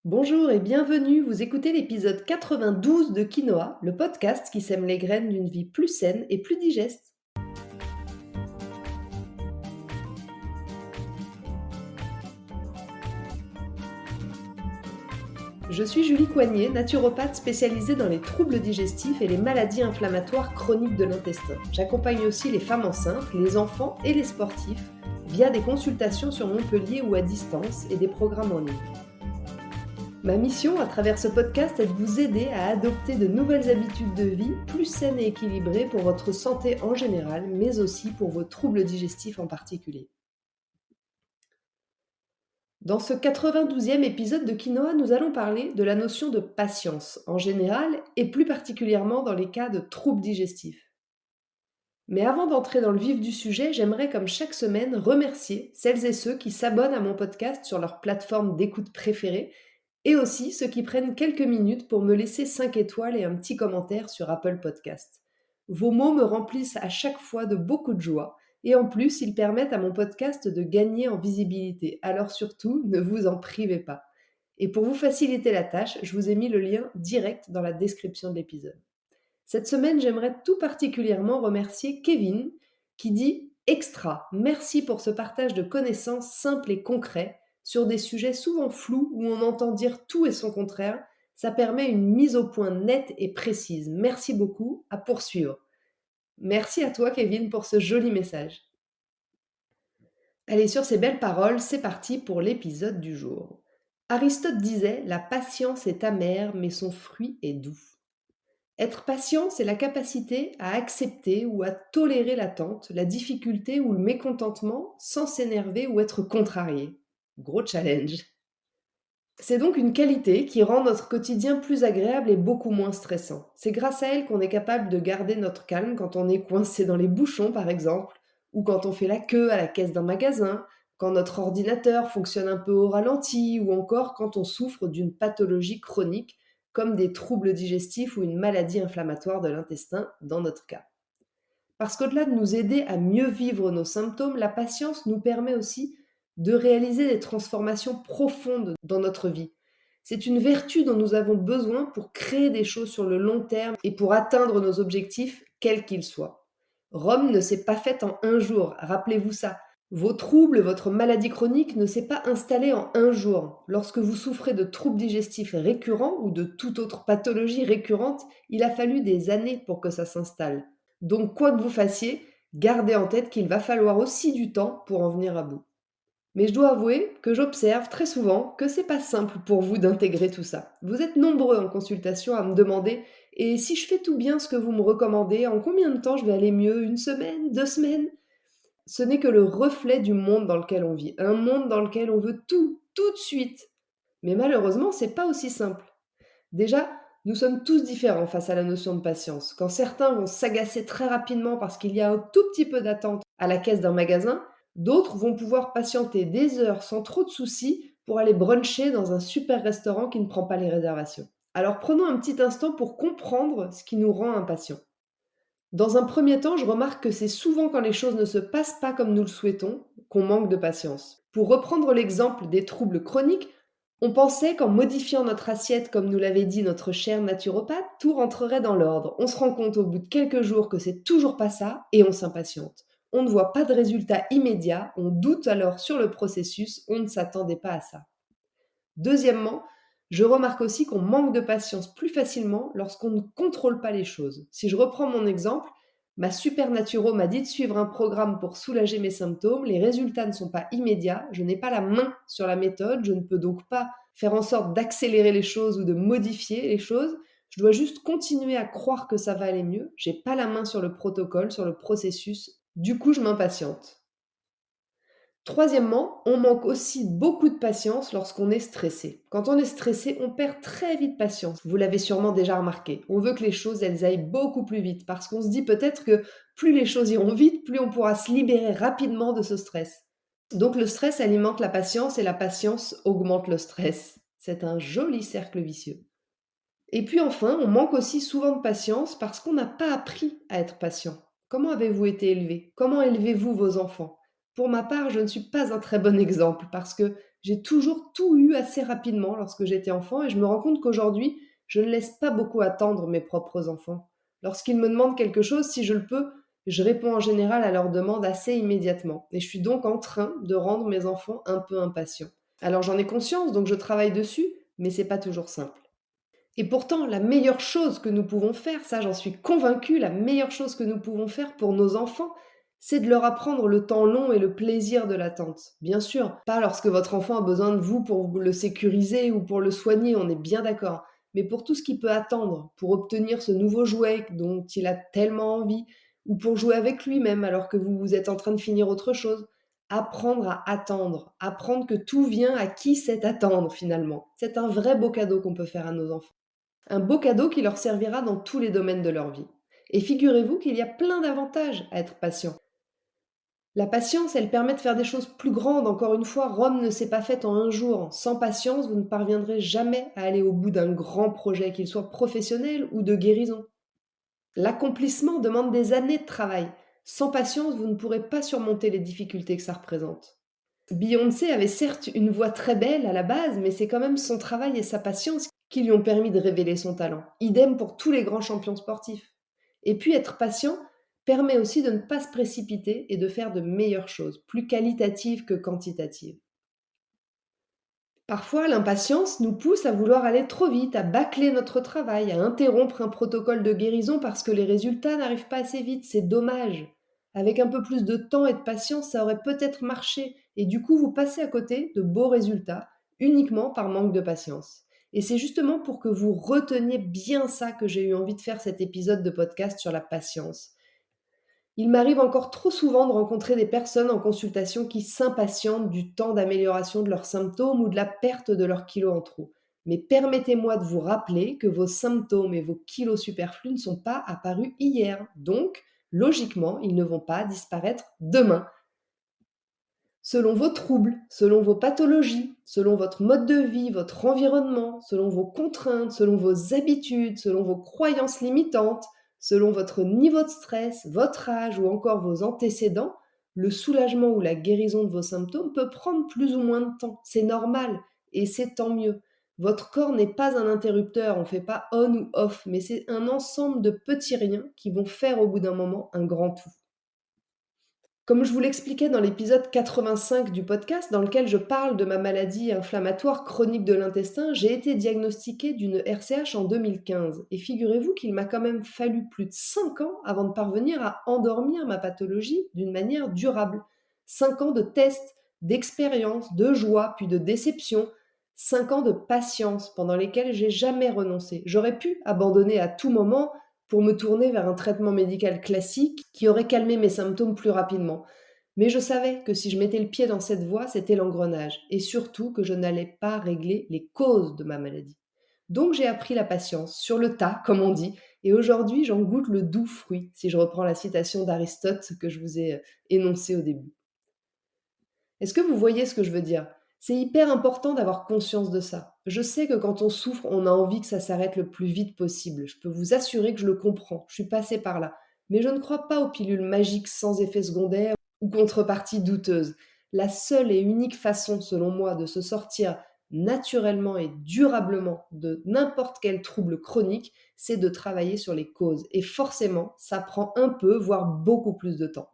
Bonjour et bienvenue, vous écoutez l'épisode 92 de Quinoa, le podcast qui sème les graines d'une vie plus saine et plus digeste. Je suis Julie Coignet, naturopathe spécialisée dans les troubles digestifs et les maladies inflammatoires chroniques de l'intestin. J'accompagne aussi les femmes enceintes, les enfants et les sportifs via des consultations sur Montpellier ou à distance et des programmes en ligne. Ma mission à travers ce podcast est de vous aider à adopter de nouvelles habitudes de vie plus saines et équilibrées pour votre santé en général, mais aussi pour vos troubles digestifs en particulier. Dans ce 92e épisode de Quinoa, nous allons parler de la notion de patience en général et plus particulièrement dans les cas de troubles digestifs. Mais avant d'entrer dans le vif du sujet, j'aimerais comme chaque semaine remercier celles et ceux qui s'abonnent à mon podcast sur leur plateforme d'écoute préférée et aussi ceux qui prennent quelques minutes pour me laisser 5 étoiles et un petit commentaire sur Apple Podcast. Vos mots me remplissent à chaque fois de beaucoup de joie et en plus, ils permettent à mon podcast de gagner en visibilité. Alors surtout, ne vous en privez pas. Et pour vous faciliter la tâche, je vous ai mis le lien direct dans la description de l'épisode. Cette semaine, j'aimerais tout particulièrement remercier Kevin qui dit Extra, merci pour ce partage de connaissances simples et concrets sur des sujets souvent flous où on entend dire tout et son contraire. Ça permet une mise au point nette et précise. Merci beaucoup, à poursuivre. Merci à toi Kevin pour ce joli message. Allez, sur ces belles paroles, c'est parti pour l'épisode du jour. Aristote disait La patience est amère, mais son fruit est doux. Être patient, c'est la capacité à accepter ou à tolérer l'attente, la difficulté ou le mécontentement sans s'énerver ou être contrarié. Gros challenge. C'est donc une qualité qui rend notre quotidien plus agréable et beaucoup moins stressant. C'est grâce à elle qu'on est capable de garder notre calme quand on est coincé dans les bouchons, par exemple, ou quand on fait la queue à la caisse d'un magasin, quand notre ordinateur fonctionne un peu au ralenti, ou encore quand on souffre d'une pathologie chronique, comme des troubles digestifs ou une maladie inflammatoire de l'intestin, dans notre cas. Parce qu'au-delà de nous aider à mieux vivre nos symptômes, la patience nous permet aussi de réaliser des transformations profondes dans notre vie. C'est une vertu dont nous avons besoin pour créer des choses sur le long terme et pour atteindre nos objectifs, quels qu'ils soient. Rome ne s'est pas faite en un jour, rappelez-vous ça. Vos troubles, votre maladie chronique ne s'est pas installée en un jour. Lorsque vous souffrez de troubles digestifs récurrents ou de toute autre pathologie récurrente, il a fallu des années pour que ça s'installe. Donc, quoi que vous fassiez, gardez en tête qu'il va falloir aussi du temps pour en venir à bout. Mais je dois avouer que j'observe très souvent que c'est pas simple pour vous d'intégrer tout ça. Vous êtes nombreux en consultation à me demander et si je fais tout bien ce que vous me recommandez, en combien de temps je vais aller mieux? Une semaine? 2 semaines? Ce n'est que le reflet du monde dans lequel on vit. Un monde dans lequel on veut tout de suite. Mais malheureusement, c'est pas aussi simple. Déjà, nous sommes tous différents face à la notion de patience. Quand certains vont s'agacer très rapidement parce qu'il y a un tout petit peu d'attente à la caisse d'un magasin, d'autres vont pouvoir patienter des heures sans trop de soucis pour aller bruncher dans un super restaurant qui ne prend pas les réservations. Alors prenons un petit instant pour comprendre ce qui nous rend impatients. Dans un premier temps, je remarque que c'est souvent quand les choses ne se passent pas comme nous le souhaitons qu'on manque de patience. Pour reprendre l'exemple des troubles chroniques, on pensait qu'en modifiant notre assiette, comme nous l'avait dit notre cher naturopathe, tout rentrerait dans l'ordre. On se rend compte au bout de quelques jours que c'est toujours pas ça et on s'impatiente. On ne voit pas de résultat immédiat, on doute alors sur le processus, on ne s'attendait pas à ça. Deuxièmement, je remarque aussi qu'on manque de patience plus facilement lorsqu'on ne contrôle pas les choses. Si je reprends mon exemple, ma super naturo m'a dit de suivre un programme pour soulager mes symptômes, les résultats ne sont pas immédiats, je n'ai pas la main sur la méthode, je ne peux donc pas faire en sorte d'accélérer les choses ou de modifier les choses, je dois juste continuer à croire que ça va aller mieux, j'ai pas la main sur le protocole, sur le processus, du coup je m'impatiente. Troisièmement, on manque aussi beaucoup de patience lorsqu'on est stressé. Quand on est stressé, on perd très vite patience. Vous l'avez sûrement déjà remarqué. On veut que les choses, elles aillent beaucoup plus vite parce qu'on se dit peut-être que plus les choses iront vite, plus on pourra se libérer rapidement de ce stress. Donc le stress alimente la patience et la patience augmente le stress. C'est un joli cercle vicieux. Et puis enfin, on manque aussi souvent de patience parce qu'on n'a pas appris à être patient. Comment avez-vous été élevé? Comment élevez-vous vos enfants? Pour ma part, je ne suis pas un très bon exemple parce que J'ai toujours tout eu assez rapidement lorsque j'étais enfant et je me rends compte qu'aujourd'hui, je ne laisse pas beaucoup attendre mes propres enfants. Lorsqu'ils me demandent quelque chose, si je le peux, je réponds en général à leurs demandes assez immédiatement et je suis donc en train de rendre mes enfants un peu impatients. Alors j'en ai conscience, donc je travaille dessus, mais c'est pas toujours simple. Et pourtant, la meilleure chose que nous pouvons faire, ça j'en suis convaincue, la meilleure chose que nous pouvons faire pour nos enfants, c'est de leur apprendre le temps long et le plaisir de l'attente. Bien sûr, pas lorsque votre enfant a besoin de vous pour le sécuriser ou pour le soigner, on est bien d'accord. Mais pour tout ce qu'il peut attendre, pour obtenir ce nouveau jouet dont il a tellement envie, ou pour jouer avec lui-même alors que vous êtes en train de finir autre chose. Apprendre à attendre, apprendre que tout vient à qui sait attendre finalement. C'est un vrai beau cadeau qu'on peut faire à nos enfants. Un beau cadeau qui leur servira dans tous les domaines de leur vie. Et figurez-vous qu'il y a plein d'avantages à être patient. La patience, elle permet de faire des choses plus grandes. Encore une fois, Rome ne s'est pas faite en un jour. Sans patience, vous ne parviendrez jamais à aller au bout d'un grand projet, qu'il soit professionnel ou de guérison. L'accomplissement demande des années de travail. Sans patience, vous ne pourrez pas surmonter les difficultés que ça représente. Beyoncé avait certes une voix très belle à la base, mais c'est quand même son travail et sa patience qui lui ont permis de révéler son talent. Idem pour tous les grands champions sportifs. Et puis être patient permet aussi de ne pas se précipiter et de faire de meilleures choses, plus qualitatives que quantitatives. Parfois, l'impatience nous pousse à vouloir aller trop vite, à bâcler notre travail, à interrompre un protocole de guérison parce que les résultats n'arrivent pas assez vite. C'est dommage. Avec un peu plus de temps et de patience, ça aurait peut-être marché. Et du coup, vous passez à côté de beaux résultats uniquement par manque de patience. Et c'est justement pour que vous reteniez bien ça que j'ai eu envie de faire cet épisode de podcast sur la patience. Il m'arrive encore trop souvent de rencontrer des personnes en consultation qui s'impatientent du temps d'amélioration de leurs symptômes ou de la perte de leurs kilos en trop. Mais permettez-moi de vous rappeler que vos symptômes et vos kilos superflus ne sont pas apparus hier. Donc, logiquement, ils ne vont pas disparaître demain. Selon vos troubles, selon vos pathologies, selon votre mode de vie, votre environnement, selon vos contraintes, selon vos habitudes, selon vos croyances limitantes, selon votre niveau de stress, votre âge ou encore vos antécédents, le soulagement ou la guérison de vos symptômes peut prendre plus ou moins de temps. C'est normal et c'est tant mieux. Votre corps n'est pas un interrupteur, on ne fait pas on ou off, mais c'est un ensemble de petits riens qui vont faire au bout d'un moment un grand tout. Comme je vous l'expliquais dans l'épisode 85 du podcast, dans lequel je parle de ma maladie inflammatoire chronique de l'intestin, j'ai été diagnostiquée d'une RCH en 2015. Et figurez-vous qu'il m'a quand même fallu plus de 5 ans avant de parvenir à endormir ma pathologie d'une manière durable. 5 ans de tests, d'expérience, de joie, puis de déception. 5 ans de patience pendant lesquels j'ai jamais renoncé. J'aurais pu abandonner à tout moment pour me tourner vers un traitement médical classique qui aurait calmé mes symptômes plus rapidement. Mais je savais que si je mettais le pied dans cette voie, c'était l'engrenage, et surtout que je n'allais pas régler les causes de ma maladie. Donc j'ai appris la patience, sur le tas, comme on dit, et aujourd'hui j'en goûte le doux fruit, si je reprends la citation d'Aristote que je vous ai énoncée au début. Est-ce que vous voyez ce que je veux dire? C'est hyper important d'avoir conscience de ça. Je sais que quand on souffre, on a envie que ça s'arrête le plus vite possible. Je peux vous assurer que je le comprends. Je suis passée par là. Mais je ne crois pas aux pilules magiques sans effet secondaire ou contrepartie douteuse. La seule et unique façon, selon moi, de se sortir naturellement et durablement de n'importe quel trouble chronique, c'est de travailler sur les causes. Et forcément, ça prend un peu, voire beaucoup plus de temps.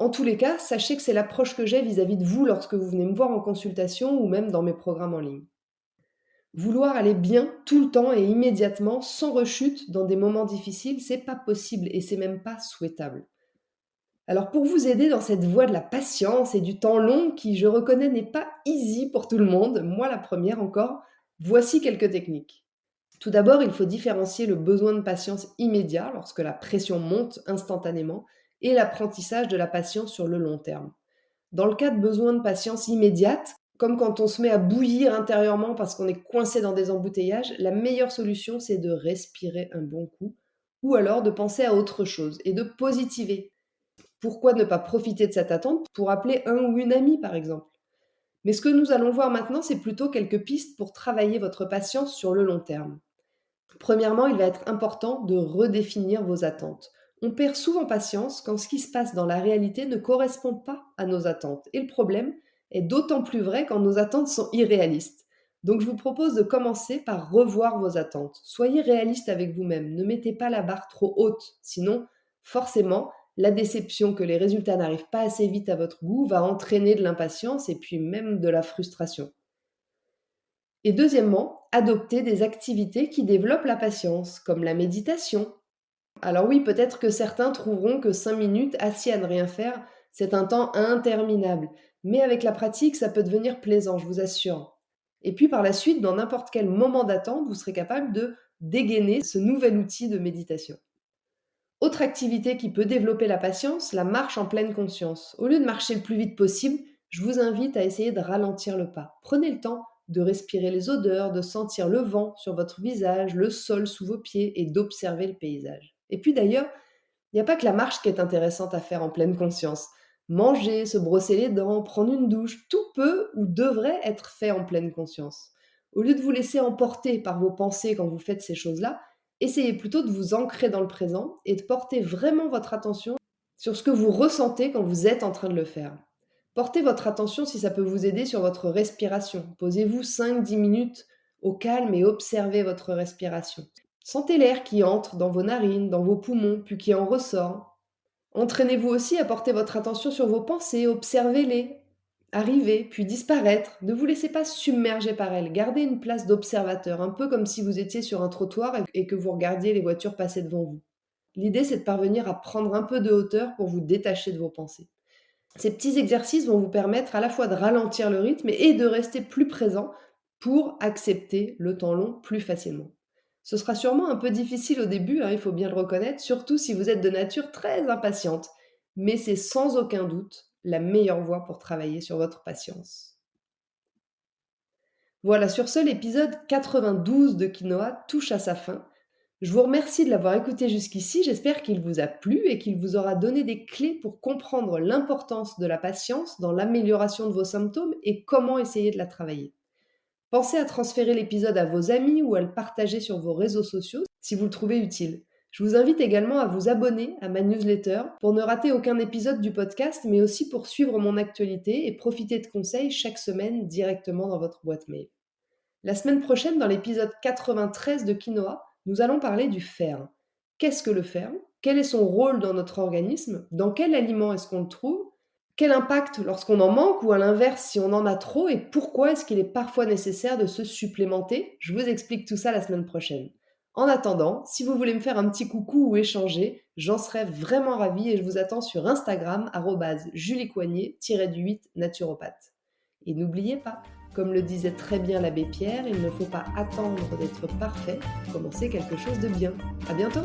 En tous les cas, sachez que c'est l'approche que j'ai vis-à-vis de vous lorsque vous venez me voir en consultation ou même dans mes programmes en ligne. Vouloir aller bien tout le temps et immédiatement, sans rechute, dans des moments difficiles, c'est pas possible et c'est même pas souhaitable. Alors pour vous aider dans cette voie de la patience et du temps long qui, je reconnais, n'est pas easy pour tout le monde, moi la première encore, voici quelques techniques. Tout d'abord, il faut différencier le besoin de patience immédiat, lorsque la pression monte instantanément, et l'apprentissage de la patience sur le long terme. Dans le cas de besoin de patience immédiate, comme quand on se met à bouillir intérieurement parce qu'on est coincé dans des embouteillages, la meilleure solution, c'est de respirer un bon coup, ou alors de penser à autre chose et de positiver. Pourquoi ne pas profiter de cette attente pour appeler un ou une amie, par exemple? Mais ce que nous allons voir maintenant, c'est plutôt quelques pistes pour travailler votre patience sur le long terme. Premièrement, il va être important de redéfinir vos attentes. On perd souvent patience quand ce qui se passe dans la réalité ne correspond pas à nos attentes. Et le problème, est d'autant plus vrai quand nos attentes sont irréalistes. Donc je vous propose de commencer par revoir vos attentes. Soyez réaliste avec vous-même, ne mettez pas la barre trop haute, sinon forcément la déception que les résultats n'arrivent pas assez vite à votre goût va entraîner de l'impatience et puis même de la frustration. Et deuxièmement, adoptez des activités qui développent la patience, comme la méditation. Alors oui, peut-être que certains trouveront que 5 minutes assis à ne rien faire, c'est un temps interminable. Mais avec la pratique, ça peut devenir plaisant, je vous assure. Et puis par la suite, dans n'importe quel moment d'attente, vous serez capable de dégainer ce nouvel outil de méditation. Autre activité qui peut développer la patience, la marche en pleine conscience. Au lieu de marcher le plus vite possible, je vous invite à essayer de ralentir le pas. Prenez le temps de respirer les odeurs, de sentir le vent sur votre visage, le sol sous vos pieds et d'observer le paysage. Et puis d'ailleurs, il n'y a pas que la marche qui est intéressante à faire en pleine conscience. Manger, se brosser les dents, prendre une douche, tout peut ou devrait être fait en pleine conscience. Au lieu de vous laisser emporter par vos pensées quand vous faites ces choses-là, essayez plutôt de vous ancrer dans le présent et de porter vraiment votre attention sur ce que vous ressentez quand vous êtes en train de le faire. Portez votre attention, si ça peut vous aider, sur votre respiration. Posez-vous 5-10 minutes au calme et observez votre respiration. Sentez l'air qui entre dans vos narines, dans vos poumons, puis qui en ressort. Entraînez-vous aussi à porter votre attention sur vos pensées, observez-les, arriver, puis disparaître. Ne vous laissez pas submerger par elles. Gardez une place d'observateur, un peu comme si vous étiez sur un trottoir et que vous regardiez les voitures passer devant vous. L'idée, c'est de parvenir à prendre un peu de hauteur pour vous détacher de vos pensées. Ces petits exercices vont vous permettre à la fois de ralentir le rythme et de rester plus présent pour accepter le temps long plus facilement. Ce sera sûrement un peu difficile au début, il faut bien le reconnaître, surtout si vous êtes de nature très impatiente, mais c'est sans aucun doute la meilleure voie pour travailler sur votre patience. Voilà, sur ce, l'épisode 92 de Quinoa touche à sa fin. Je vous remercie de l'avoir écouté jusqu'ici, j'espère qu'il vous a plu et qu'il vous aura donné des clés pour comprendre l'importance de la patience dans l'amélioration de vos symptômes et comment essayer de la travailler. Pensez à transférer l'épisode à vos amis ou à le partager sur vos réseaux sociaux si vous le trouvez utile. Je vous invite également à vous abonner à ma newsletter pour ne rater aucun épisode du podcast, mais aussi pour suivre mon actualité et profiter de conseils chaque semaine directement dans votre boîte mail. La semaine prochaine, dans l'épisode 93 de Quinoa, nous allons parler du fer. Qu'est-ce que le fer? Quel est son rôle dans notre organisme? Dans quel aliment est-ce qu'on le trouve? Quel impact lorsqu'on en manque ou à l'inverse si on en a trop et pourquoi est-ce qu'il est parfois nécessaire de se supplémenter? Je vous explique tout ça la semaine prochaine. En attendant, si vous voulez me faire un petit coucou ou échanger, j'en serais vraiment ravie et je vous attends sur Instagram @juliecoignet-8 naturopathe. Et n'oubliez pas, comme le disait très bien l'abbé Pierre, il ne faut pas attendre d'être parfait pour commencer quelque chose de bien. À bientôt!